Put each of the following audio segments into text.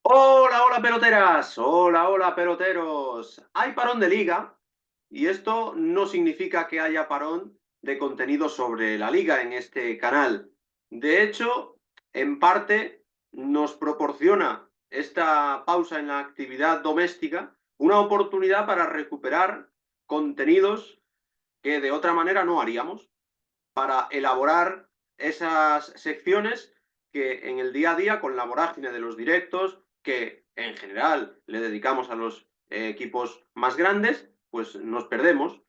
Hola, hola peloteras, hola, hola peloteros. Hay parón de liga y esto no significa que haya parón de contenido sobre la liga en este canal. De hecho, en parte nos proporciona esta pausa en la actividad doméstica una oportunidad para recuperar contenidos que de otra manera no haríamos, para elaborar esas secciones que en el día a día, con la vorágine de los directos, que en general le dedicamos a los equipos más grandes, pues nos perdemos.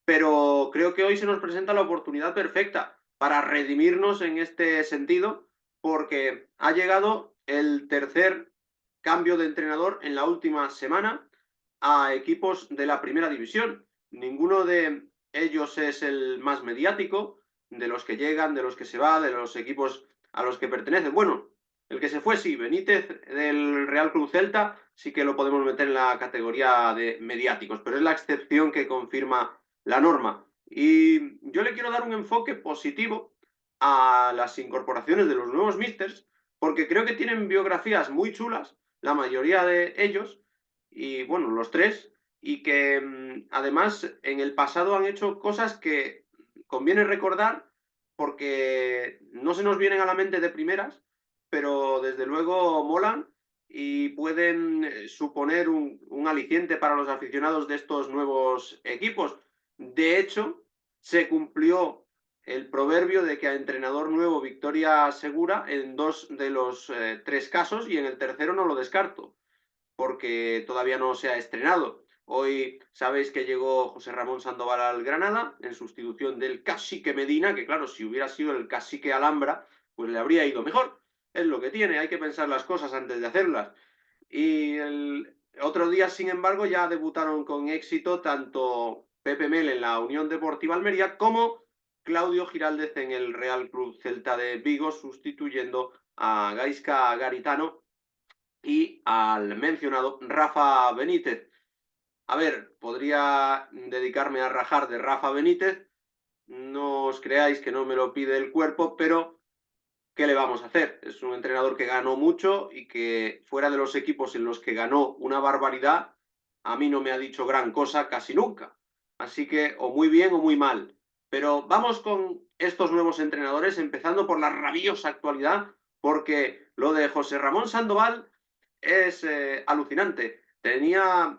Pero creo que hoy se nos presenta la oportunidad perfecta para redimirnos en este sentido, porque ha llegado el tercer cambio de entrenador en la última semana a equipos de la primera división. Ninguno de ellos es el más mediático, de los que llegan, de los que se va, de los equipos a los que pertenecen. Bueno, el que se fue, sí, Benítez del Real Club Celta, sí que lo podemos meter en la categoría de mediáticos, pero es la excepción que confirma la norma. Y yo le quiero dar un enfoque positivo a las incorporaciones de los nuevos misters, porque creo que tienen biografías muy chulas, la mayoría de ellos, y bueno, los tres, y que además en el pasado han hecho cosas que conviene recordar porque no se nos vienen a la mente de primeras, pero desde luego molan y pueden suponer un aliciente para los aficionados de estos nuevos equipos. De hecho, se cumplió el proverbio de que a entrenador nuevo victoria segura en dos de los tres casos, y en el tercero no lo descarto porque todavía no se ha estrenado. Hoy sabéis que llegó José Ramón Sandoval al Granada en sustitución del Cacique Medina, que claro, si hubiera sido el Cacique Alhambra, pues le habría ido mejor. Es lo que tiene, hay que pensar las cosas antes de hacerlas. Y el otro día, sin embargo, ya debutaron con éxito tanto Pepe Mel en la Unión Deportiva Almería como Claudio Giraldez en el Real Club Celta de Vigo, sustituyendo a Gaisca Garitano y al mencionado Rafa Benítez. A ver, podría dedicarme a rajar de Rafa Benítez, no os creáis que no me lo pide el cuerpo, pero ¿qué le vamos a hacer? Es un entrenador que ganó mucho y que fuera de los equipos en los que ganó una barbaridad, a mí no me ha dicho gran cosa casi nunca. Así que o muy bien o muy mal. Pero vamos con estos nuevos entrenadores, empezando por la rabiosa actualidad, porque lo de José Ramón Sandoval es alucinante. Tenía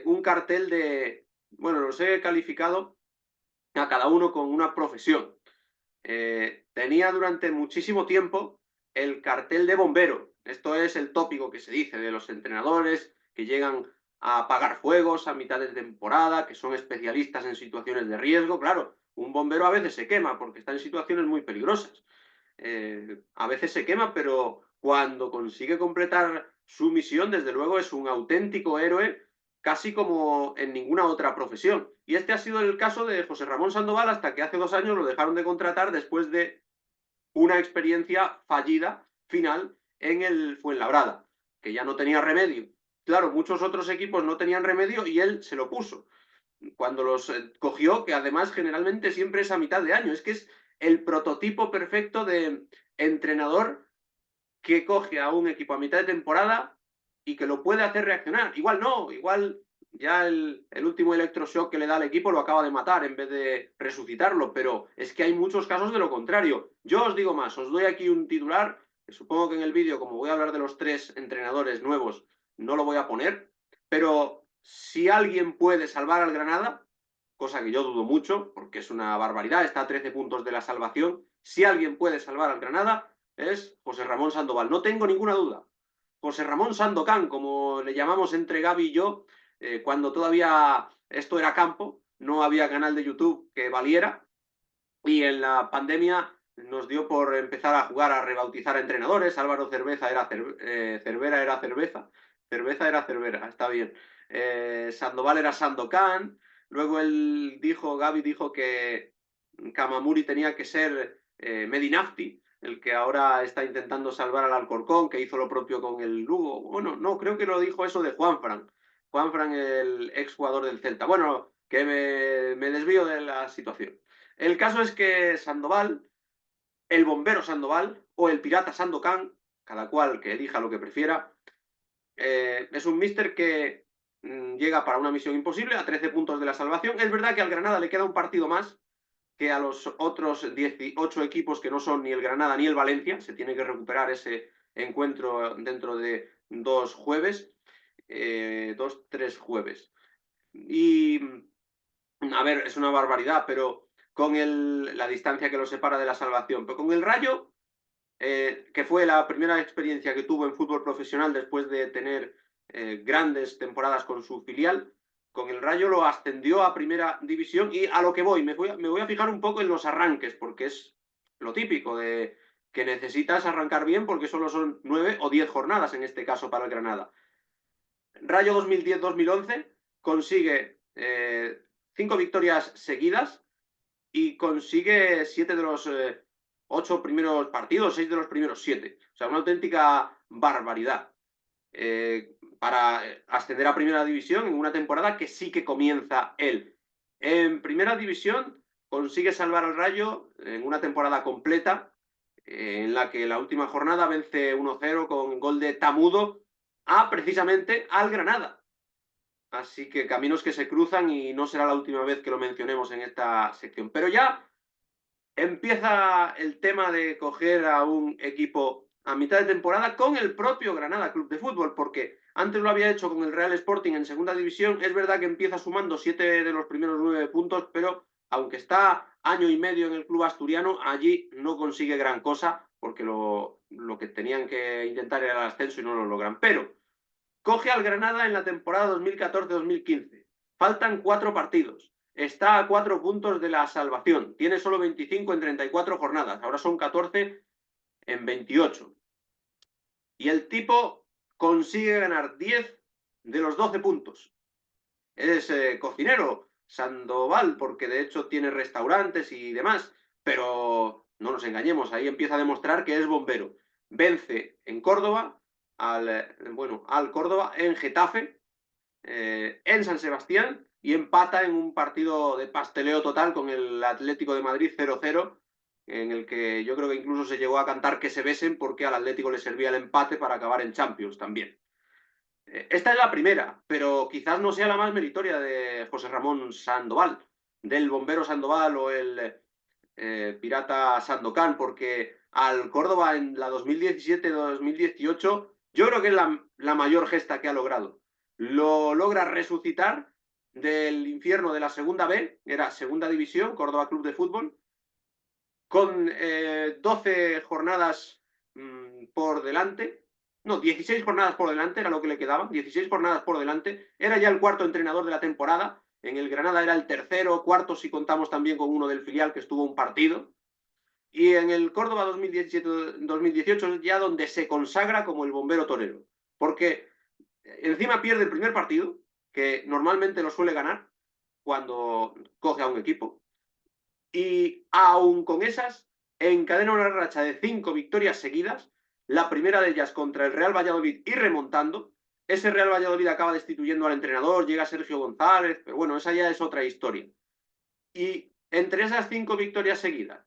un cartel de, bueno, los he calificado a cada uno con una profesión. Tenía durante muchísimo tiempo el cartel de bombero. Esto es el tópico que se dice de los entrenadores que llegan a apagar fuegos a mitad de temporada, que son especialistas en situaciones de riesgo. Claro, un bombero a veces se quema porque está en situaciones muy peligrosas. A veces se quema, pero cuando consigue completar su misión, desde luego es un auténtico héroe, casi como en ninguna otra profesión. Y este ha sido el caso de José Ramón Sandoval hasta que hace 2 años lo dejaron de contratar después de una experiencia fallida final en el Fuenlabrada, que ya no tenía remedio. Claro, muchos otros equipos no tenían remedio y él se lo puso cuando los cogió, que además generalmente siempre es a mitad de año. Es que es el prototipo perfecto de entrenador que coge a un equipo a mitad de temporada y que lo puede hacer reaccionar. Igual no, igual ya el último electroshock que le da al equipo lo acaba de matar en vez de resucitarlo, pero es que hay muchos casos de lo contrario. Yo os digo más, os doy aquí un titular, que supongo que en el vídeo, como voy a hablar de los tres entrenadores nuevos, no lo voy a poner, pero si alguien puede salvar al Granada, cosa que yo dudo mucho, porque es una barbaridad, está a 13 puntos de la salvación, si alguien puede salvar al Granada, es José Ramón Sandoval. No tengo ninguna duda. José Ramón Sandokan, como le llamamos entre Gaby y yo, cuando todavía esto era campo, no había canal de YouTube que valiera, y en la pandemia nos dio por empezar a jugar a rebautizar a entrenadores. Álvaro Cerveza era Cervera era Cerveza, Cerveza era Cervera, está bien. Sandoval era Sandokan. Luego él dijo, Gaby dijo que Kamamuri tenía que ser Medinafti, el que ahora está intentando salvar al Alcorcón, que hizo lo propio con el Lugo. Bueno, no, creo que lo dijo eso de Juanfran. Juanfran, el exjugador del Celta. Bueno, que me desvío de la situación. El caso es que Sandoval, el bombero Sandoval o el pirata Sandokan, cada cual que elija lo que prefiera. Es un míster que llega para una misión imposible a 13 puntos de la salvación. Es verdad que al Granada le queda un partido más que a los otros 18 equipos que no son ni el Granada ni el Valencia. Se tiene que recuperar ese encuentro dentro de 2 jueves, 2, 3 jueves. Y, a ver, es una barbaridad, pero con la distancia que lo separa de la salvación. Pero con el Rayo, que fue la primera experiencia que tuvo en fútbol profesional después de tener grandes temporadas con su filial, con el Rayo lo ascendió a primera división. Y a lo que voy, me voy a fijar un poco en los arranques, porque es lo típico de que necesitas arrancar bien porque solo son 9 o 10 jornadas en este caso para el Granada. Rayo 2010-2011 consigue 5 victorias seguidas y consigue 7 de los 8 primeros partidos, 6 de los primeros 7. O sea, una auténtica barbaridad para ascender a primera división en una temporada que sí que comienza él. En primera división consigue salvar al Rayo en una temporada completa en la que la última jornada vence 1-0 con gol de Tamudo a precisamente al Granada. Así que caminos que se cruzan y no será la última vez que lo mencionemos en esta sección. Pero ya empieza el tema de coger a un equipo a mitad de temporada con el propio Granada Club de Fútbol, porque antes lo había hecho con el Real Sporting en segunda división. Es verdad que empieza sumando 7 de los primeros 9 puntos, pero aunque está año y medio en el club asturiano, allí no consigue gran cosa, porque lo que tenían que intentar era el ascenso y no lo logran. Pero coge al Granada en la temporada 2014-2015. Faltan 4 partidos. Está a 4 puntos de la salvación. Tiene solo 25 en 34 jornadas. Ahora son 14 en 28. Y el tipo consigue ganar 10 de los 12 puntos. Es cocinero, Sandoval, porque de hecho tiene restaurantes y demás. Pero no nos engañemos, ahí empieza a demostrar que es bombero. Vence en Córdoba, al Córdoba, en Getafe, en San Sebastián, y empata en un partido de pasteleo total con el Atlético de Madrid 0-0, en el que yo creo que incluso se llegó a cantar que se besen porque al Atlético le servía el empate para acabar en Champions también. Esta es la primera, pero quizás no sea la más meritoria de José Ramón Sandoval, del bombero Sandoval o el pirata Sandokan, porque al Córdoba en la 2017-2018 yo creo que es la mayor gesta que ha logrado. Lo logra resucitar del infierno de la segunda B, era segunda división, Córdoba Club de Fútbol, con 12 jornadas por delante, no, 16 jornadas por delante era lo que le quedaban, 16 jornadas por delante, era ya el cuarto entrenador de la temporada, en el Granada era el tercero, cuarto si contamos también con uno del filial que estuvo un partido, y en el Córdoba 2017-2018 es ya donde se consagra como el bombero torero, porque encima pierde el primer partido, que normalmente lo suele ganar cuando coge a un equipo, y aún con esas encadena una racha de 5 victorias seguidas, la primera de ellas contra el Real Valladolid y remontando. Ese Real Valladolid acaba destituyendo al entrenador, llega Sergio González, pero bueno, esa ya es otra historia. Y entre esas 5 victorias seguidas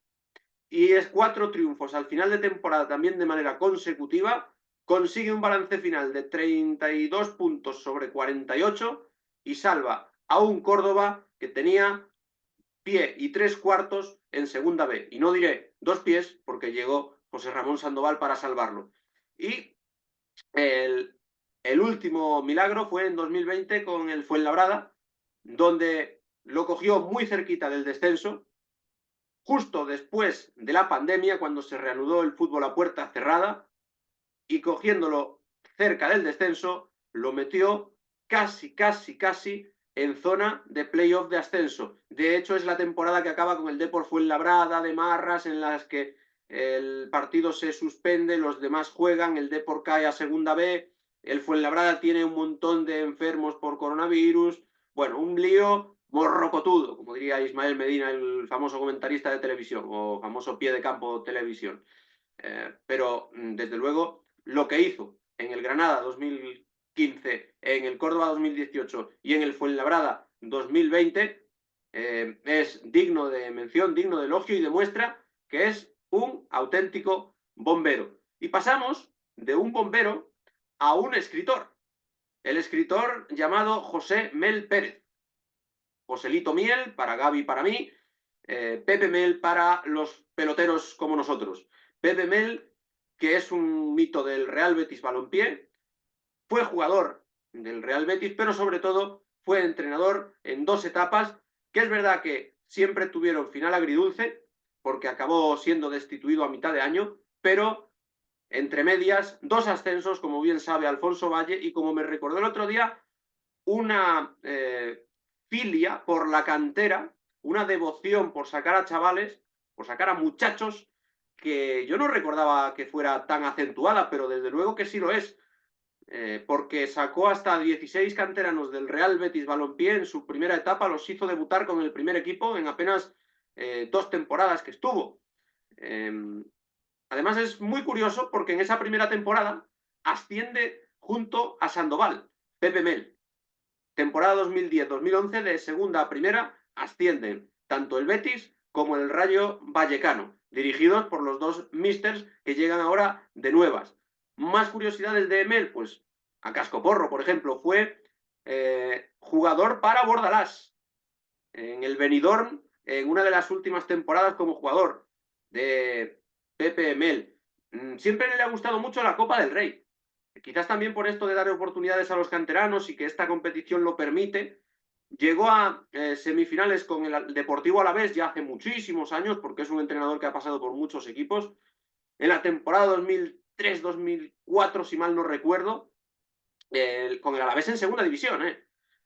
y 4 triunfos al final de temporada también de manera consecutiva, consigue un balance final de 32 puntos sobre 48 y salva a un Córdoba que tenía pie y 3 cuartos en segunda B. Y no diré 2 pies porque llegó José Ramón Sandoval para salvarlo. Y el, el último milagro fue en 2020 con el Fuenlabrada, donde lo cogió muy cerquita del descenso, justo después de la pandemia, cuando se reanudó el fútbol a puerta cerrada, y cogiéndolo cerca del descenso, lo metió casi en zona de playoff de ascenso. De hecho, es la temporada que acaba con el Depor Fuenlabrada, de marras, en las que el partido se suspende, los demás juegan, el Depor cae a segunda B, el Fuenlabrada tiene un montón de enfermos por coronavirus. Bueno, un lío morrocotudo, como diría Ismael Medina, el famoso comentarista de televisión, o famoso pie de campo televisión. Pero, desde luego, lo que hizo en el Granada 2015, en el Córdoba 2018 y en el Fuenlabrada 2020 es digno de mención, digno de elogio y demuestra que es un auténtico bombero. Y pasamos de un bombero a un escritor. El escritor llamado José Mel Pérez. Joselito Miel para Gaby y para mí, Pepe Mel para los peloteros como nosotros. Pepe Mel, que es un mito del Real Betis Balompié, fue jugador del Real Betis, pero sobre todo fue entrenador en dos etapas, que es verdad que siempre tuvieron final agridulce, porque acabó siendo destituido a mitad de año, pero entre medias, dos ascensos, como bien sabe Alfonso Valle, y como me recordó el otro día, una filia por la cantera, una devoción por sacar a chavales, por sacar a muchachos, que yo no recordaba que fuera tan acentuada, pero desde luego que sí lo es, porque sacó hasta 16 canteranos del Real Betis Balompié en su primera etapa, los hizo debutar con el primer equipo en apenas 2 temporadas que estuvo. Eh, Además es muy curioso porque en esa primera temporada asciende junto a Sandoval, Pepe Mel. Temporada 2010-2011 de segunda a primera ascienden tanto el Betis como el Rayo Vallecano, dirigidos por los dos misters que llegan ahora de nuevas. Más curiosidades de Mel, pues a Cascoporro, por ejemplo, fue jugador para Bordalás en el Benidorm en una de las últimas temporadas como jugador de Pepe Mel. Siempre le ha gustado mucho la Copa del Rey. Quizás también por esto de dar oportunidades a los canteranos y que esta competición lo permite, llegó a semifinales con el Deportivo Alavés ya hace muchísimos años, porque es un entrenador que ha pasado por muchos equipos. En la temporada 2003-2004, si mal no recuerdo, con el Alavés en segunda división,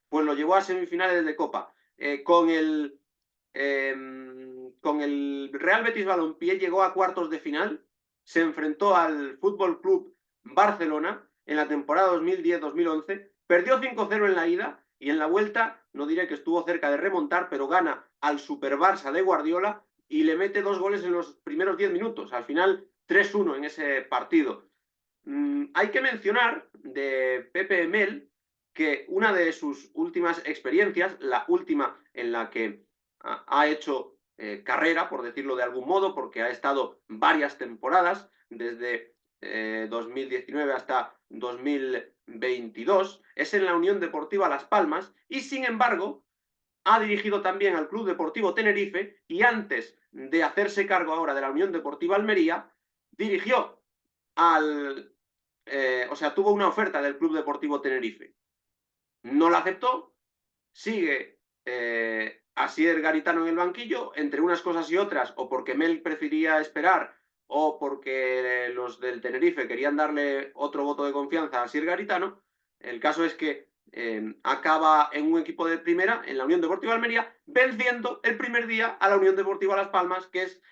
pues lo llevó a semifinales de Copa. Eh, con el Real Betis Balompié llegó a cuartos de final, se enfrentó al Fútbol Club Barcelona en la temporada 2010-2011, perdió 5-0 en la ida y en la vuelta, no diré que estuvo cerca de remontar, pero gana al Super Barça de Guardiola y le mete 2 goles en los primeros 10 minutos. Al final, 3-1 en ese partido. Hay que mencionar de Pepe Mel que una de sus últimas experiencias, la última en la que ha hecho carrera, por decirlo de algún modo, porque ha estado varias temporadas, desde 2019 hasta 2022, es en la Unión Deportiva Las Palmas y, sin embargo, ha dirigido también al Club Deportivo Tenerife y antes de hacerse cargo ahora de la Unión Deportiva Almería, dirigió o sea, tuvo una oferta del Club Deportivo Tenerife. No la aceptó, sigue Asier Garitano en el banquillo, entre unas cosas y otras, o porque Mel prefería esperar, o porque los del Tenerife querían darle otro voto de confianza a Asier Garitano. El caso es que acaba en un equipo de primera, en la Unión Deportiva Almería, venciendo el primer día a la Unión Deportiva Las Palmas, que es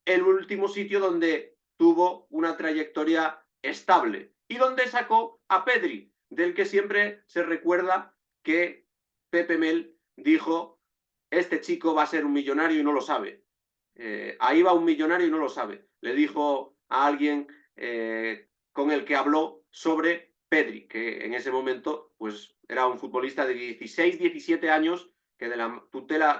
el último sitio donde tuvo una trayectoria estable y donde sacó a Pedri, del que siempre se recuerda que Pepe Mel dijo: este chico va a ser un millonario y no lo sabe. Ahí va un millonario y no lo sabe. Le dijo a alguien con el que habló sobre Pedri, que en ese momento pues era un futbolista de 16, 17 años que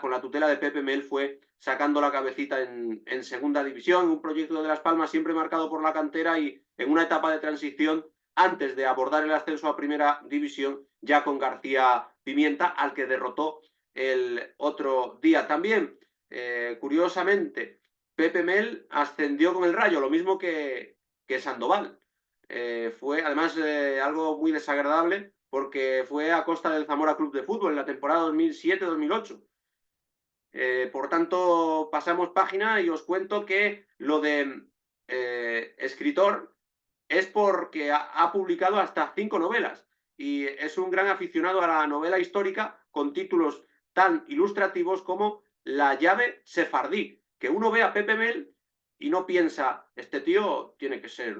con la tutela de Pepe Mel fue sacando la cabecita en segunda división, un proyecto de Las Palmas siempre marcado por la cantera y en una etapa de transición antes de abordar el ascenso a primera división, ya con García Pimienta, al que derrotó el otro día. También, curiosamente, Pepe Mel ascendió con el Rayo, lo mismo que Sandoval. Fue además algo muy desagradable porque fue a costa del Zamora Club de Fútbol en la temporada 2007-2008. Por tanto, pasamos página y os cuento que lo de escritor es porque ha publicado hasta 5 novelas y es un gran aficionado a la novela histórica con títulos tan ilustrativos como La llave sefardí, que uno ve a Pepe Mel y no piensa, este tío tiene que ser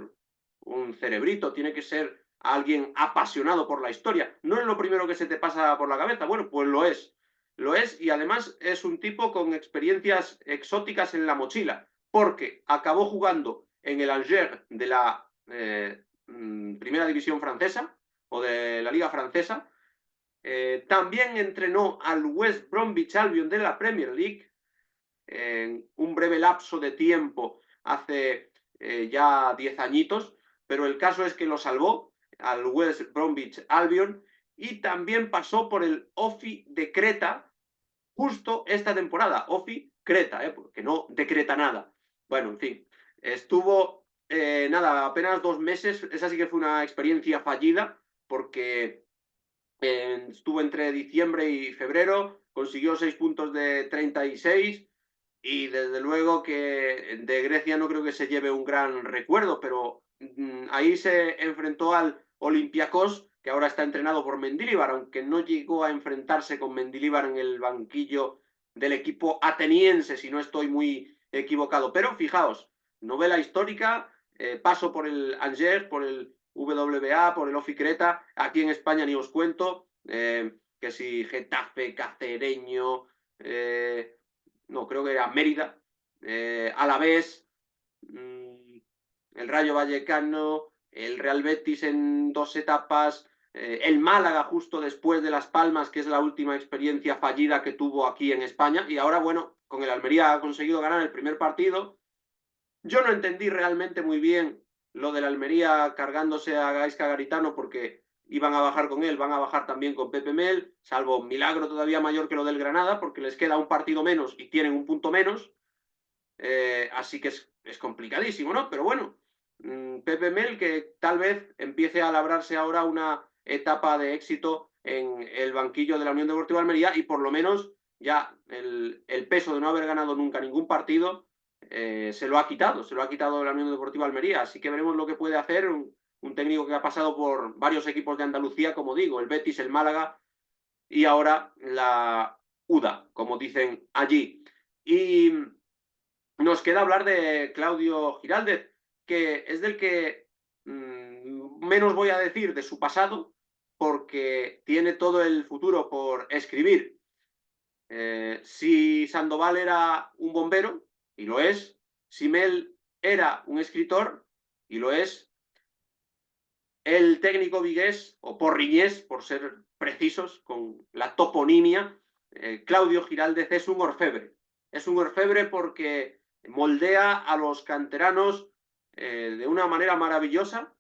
un cerebrito, tiene que ser alguien apasionado por la historia. No es lo primero que se te pasa por la cabeza. Bueno, pues lo es. Lo es y además es un tipo con experiencias exóticas en la mochila, porque acabó jugando en el Angers de la primera división francesa o de la liga francesa. También entrenó al West Bromwich Albion de la Premier League en un breve lapso de tiempo hace ya 10 añitos. pero el caso es que lo salvó al West Bromwich Albion y también pasó por el OFI de Creta justo esta temporada. OFI Creta, porque no decreta nada. Bueno, en fin, estuvo nada, apenas 2 meses. Esa sí que fue una experiencia fallida porque estuvo entre diciembre y febrero, consiguió 6 puntos de 36 y desde luego que de Grecia no creo que se lleve un gran recuerdo, pero ahí se enfrentó al Olympiacos, que ahora está entrenado por Mendilibar, aunque no llegó a enfrentarse con Mendilibar en el banquillo del equipo ateniense, si no estoy muy equivocado. Pero fijaos, novela histórica, paso por el Angers, por el WBA, por el Ofi Creta, aquí en España ni os cuento, que si Getafe, Cacereño, no, creo que era Mérida, Alavés, el Rayo Vallecano, el Real Betis en 2 etapas, el Málaga justo después de Las Palmas, que es la última experiencia fallida que tuvo aquí en España, y ahora, bueno, con el Almería ha conseguido ganar el primer partido. Yo no entendí realmente muy bien lo del Almería cargándose a Gaisca Garitano porque iban a bajar con él, van a bajar también con Pepe Mel, salvo un milagro todavía mayor que lo del Granada, porque les queda un partido menos y tienen un punto menos. Así que es complicadísimo, ¿no? Pero bueno, Pepe Mel que tal vez empiece a labrarse ahora una etapa de éxito en el banquillo de la Unión Deportiva Almería y por lo menos ya el peso de no haber ganado nunca ningún partido se lo ha quitado la Unión Deportiva Almería. Así que veremos lo que puede hacer un técnico que ha pasado por varios equipos de Andalucía, como digo, el Betis, el Málaga y ahora la UDA, como dicen allí. Y nos queda hablar de Claudio Giraldez, que es del que menos voy a decir de su pasado, porque tiene todo el futuro por escribir. Si Sandoval era un bombero, y lo es, si Mel era un escritor, y lo es, el técnico vigués, o porriñés, por ser precisos con la toponimia, Claudio Giraldez es un orfebre. Es un orfebre porque moldea a los canteranos de una manera maravillosa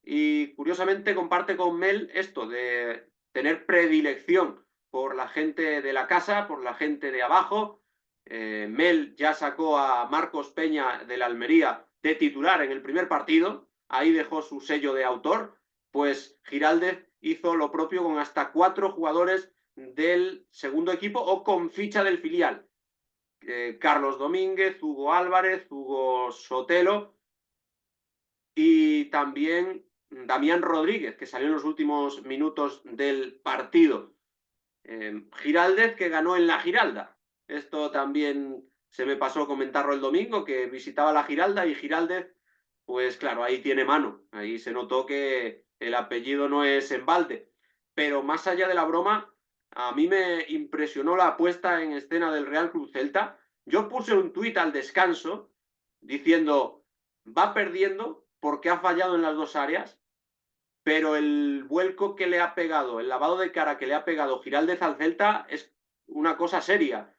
y curiosamente comparte con Mel esto de tener predilección por la gente de la casa, por la gente de abajo. Mel ya sacó a Marcos Peña de la Almería de titular en el primer partido, ahí dejó su sello de autor, pues Giraldez hizo lo propio con hasta 4 jugadores del segundo equipo o con ficha del filial. Carlos Domínguez, Hugo Álvarez, Hugo Sotelo y también Damián Rodríguez, que salió en los últimos minutos del partido. Giraldez, que ganó en la Giralda. Esto también se me pasó comentarlo el domingo, que visitaba la Giralda y Giraldez, pues claro, ahí tiene mano. Ahí se notó que el apellido no es en balde. Pero más allá de la broma, a mí me impresionó la puesta en escena del Real Club Celta. Yo puse un tuit al descanso diciendo, va perdiendo porque ha fallado en las 2 áreas, pero el vuelco que le ha pegado, el lavado de cara que le ha pegado Giraldez al Celta es una cosa seria.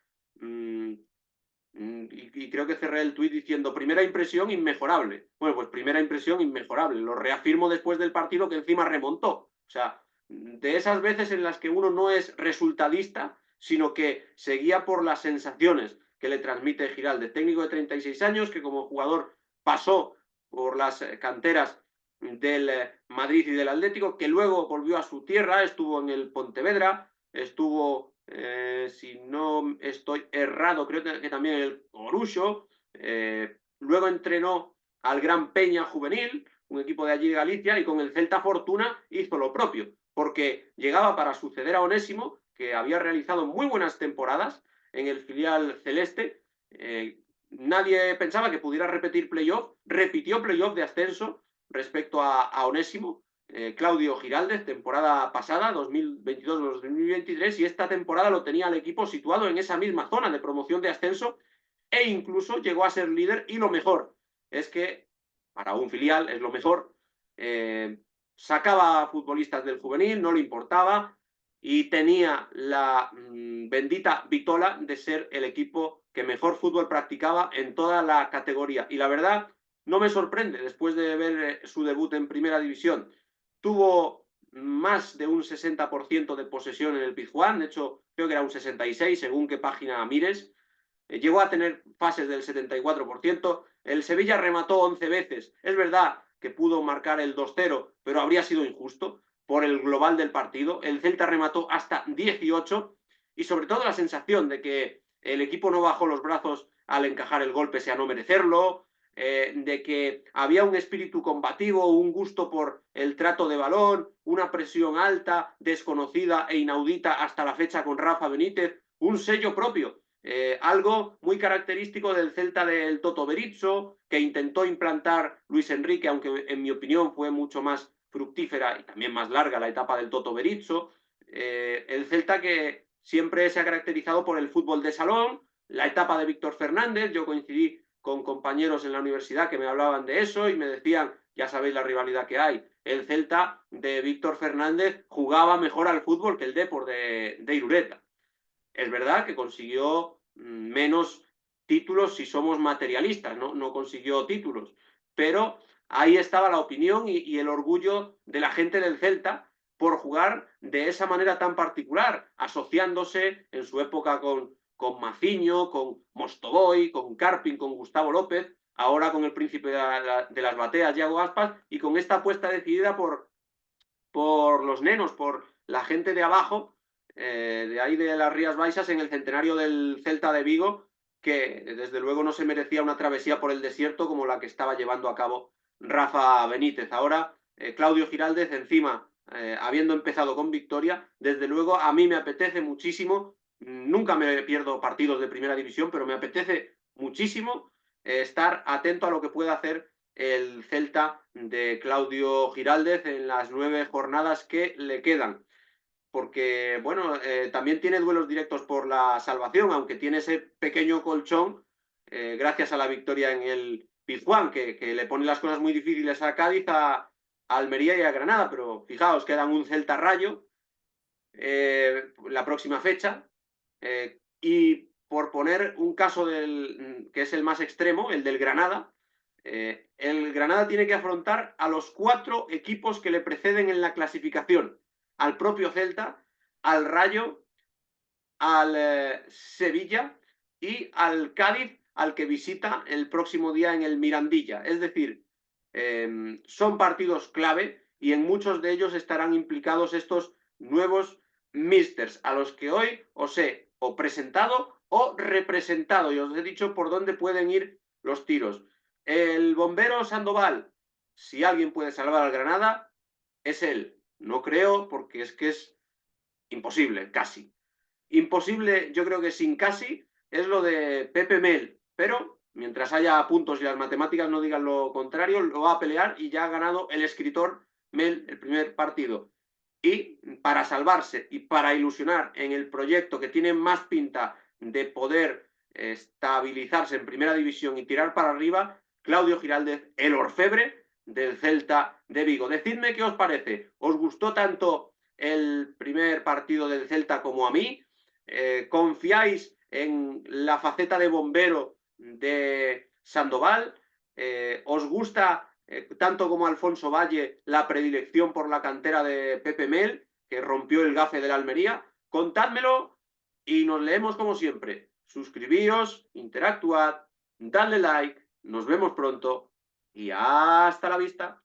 Y creo que cerré el tuit diciendo primera impresión inmejorable. Bueno, pues primera impresión inmejorable. Lo reafirmo después del partido que encima remontó. O sea, de esas veces en las que uno no es resultadista, sino que se guía por las sensaciones que le transmite Giraldez, técnico de 36 años que como jugador pasó por las canteras del Madrid y del Atlético, que luego volvió a su tierra, estuvo en el Pontevedra, estuvo, si no estoy errado, creo que también el Orucho, luego entrenó al Gran Peña Juvenil, un equipo de allí de Galicia, y con el Celta Fortuna hizo lo propio, porque llegaba para suceder a Onésimo, que había realizado muy buenas temporadas en el filial celeste. Nadie pensaba que pudiera repetir playoff, repitió playoff de ascenso respecto a Onésimo, Claudio Giraldez, temporada pasada, 2022-2023, y esta temporada lo tenía el equipo situado en esa misma zona de promoción de ascenso e incluso llegó a ser líder y lo mejor es que para un filial es lo mejor, sacaba futbolistas del juvenil, no le importaba y tenía la bendita vitola de ser el equipo que mejor fútbol practicaba en toda la categoría. Y la verdad, no me sorprende después de ver su debut en Primera División. Tuvo más de un 60% de posesión en el Pizjuán, de hecho creo que era un 66 según qué página mires. Llegó a tener fases del 74%. El Sevilla remató 11 veces. Es verdad que pudo marcar el 2-0, pero habría sido injusto por el global del partido. El Celta remató hasta 18 y sobre todo la sensación de que el equipo no bajó los brazos al encajar el gol pese a no merecerlo, de que había un espíritu combativo, un gusto por el trato de balón, una presión alta, desconocida e inaudita hasta la fecha con Rafa Benítez, un sello propio. Algo muy característico del Celta del Toto Berizzo, que intentó implantar Luis Enrique, aunque en mi opinión fue mucho más fructífera y también más larga la etapa del Toto Berizzo. El Celta que siempre se ha caracterizado por el fútbol de salón, la etapa de Víctor Fernández. Yo coincidí con compañeros en la universidad que me hablaban de eso y me decían, ya sabéis la rivalidad que hay, el Celta de Víctor Fernández jugaba mejor al fútbol que el Depor de Irureta. Es verdad que consiguió menos títulos si somos materialistas, no consiguió títulos, pero ahí estaba la opinión y el orgullo de la gente del Celta por jugar de esa manera tan particular, asociándose en su época con Maciño, con Mostovoy, con Carpin, con Gustavo López, ahora con el príncipe de las bateas, Yago Aspas, y con esta apuesta decidida por los nenos, por la gente de abajo, de ahí de las Rías Baixas, en el centenario del Celta de Vigo, que desde luego no se merecía una travesía por el desierto como la que estaba llevando a cabo Rafa Benítez. Ahora, Claudio Giraldez, encima, habiendo empezado con victoria, desde luego a mí me apetece muchísimo, nunca me pierdo partidos de primera división, pero me apetece muchísimo estar atento a lo que pueda hacer el Celta de Claudio Giraldez en las 9 jornadas que le quedan. Porque, bueno, también tiene duelos directos por la salvación, aunque tiene ese pequeño colchón, gracias a la victoria en el Pizjuán, que le pone las cosas muy difíciles a Cádiz, a Almería y a Granada. Pero fijaos, quedan un Celta Rayo la próxima fecha. Y por poner un caso que es el más extremo, el del Granada, el Granada tiene que afrontar a los 4 equipos que le preceden en la clasificación, al propio Celta, al Rayo, al Sevilla y al Cádiz, al que visita el próximo día en el Mirandilla. Es decir, son partidos clave y en muchos de ellos estarán implicados estos nuevos misters, a los que hoy os he o presentado o representado, y os he dicho por dónde pueden ir los tiros. El bombero Sandoval, si alguien puede salvar al Granada, es él. No creo, porque es que es imposible, casi. Imposible, yo creo que sin casi, es lo de Pepe Mel, pero mientras haya puntos y las matemáticas no digan lo contrario, lo va a pelear y ya ha ganado el escritor Mel el primer partido. Y para salvarse y para ilusionar en el proyecto que tiene más pinta de poder estabilizarse en primera división y tirar para arriba, Claudio Giraldez, el orfebre del Celta de Vigo. Decidme qué os parece. ¿Os gustó tanto el primer partido del Celta como a mí? ¿Confiáis en la faceta de bombero de Sandoval? ¿Os gusta tanto como Alfonso Valle la predilección por la cantera de Pepe Mel, que rompió el gafe de la Almería? Contádmelo y nos leemos como siempre. Suscribíos, interactuad, dadle like, nos vemos pronto y hasta la vista.